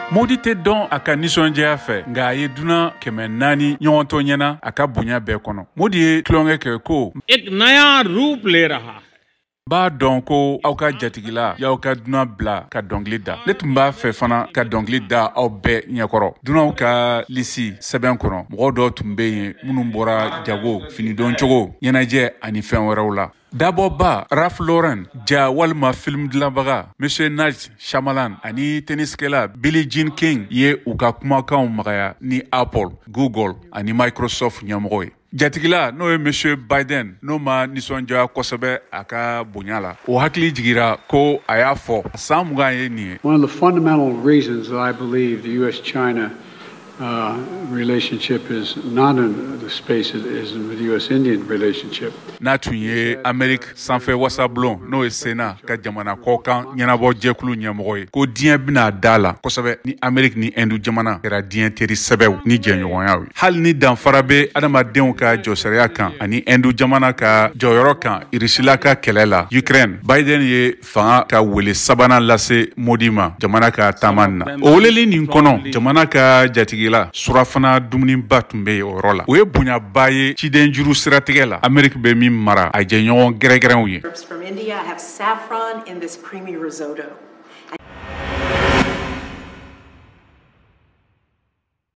Modi tɛ dɔn a ka nisɔndiya fɛ nka a ye duna 400 ɲɔgɔntɔ ɲɛna a ka bonya bɛɛ kɔnɔ. Modi ye tulonkɛ kɛ ko एक नया रूप ले रहा है. b'a dɔn ko aw ka jatigila y'aw ka duna bila ka dɔnkili da. Ne tun b'a fɛ fana ka dɔnkili da aw bɛɛ ɲɛkɔrɔ. Dunaw ka lisi sɛbɛn kɔnɔ mɔgɔ dɔw tun bɛ yen minnu bɔra jago, finidon cogo, ɲɛnajɛ ani fɛn wɛrɛw la. Dabɔba Ralph Lauren, ja walima film dilanbaga Monsieur Night Shyamalan ani tenniskɛla Billie Jean King ye u ka kumakanw magaya ni Apple, Google ani Microsoft ɲɛmɔgɔ ye. Jatigila n'o ye Monsieur Biden n'o ma nisɔndiya kosɛbɛ a ka bonya la. O hakili jigira ko a y'a fɔ san 20 ye nin ye. One of the fundamental reasons that I believe the U.S.-China relationship is not in the space it is in the U.S.-Indian relationship. N'a tun ye Amerik sanfɛ wasablon n'o ye Sena ka jamana kɔkan ɲɛnabɔ jɛkulu ɲɛmɔgɔ ye ko diɲɛ bɛna da la kosɛbɛ ni Amerik ni Inde jamana kɛra diɲɛ teri sɛbɛw ni jɛɲɔgɔnyaw ye. Hali ni danfara bɛ adamadenw ka jɔsariya kan ani Inde jamana ka jɔyɔrɔ kan Irisila ka kɛlɛ la Ukraine, Biden ye fanga ka wele sabanan lase Modi ma jamana ka taama na. O weleli nin kɔnɔ jamana ka jatigila surafana dumuniba tun bɛ yen o yɔrɔ la. O ye bonyaba ye ciden juru siratigɛ la. Amerik bɛ min mara a jɛɲɔgɔn gɛrɛgɛrɛnw ye. From India have saffron in this creamy risotto.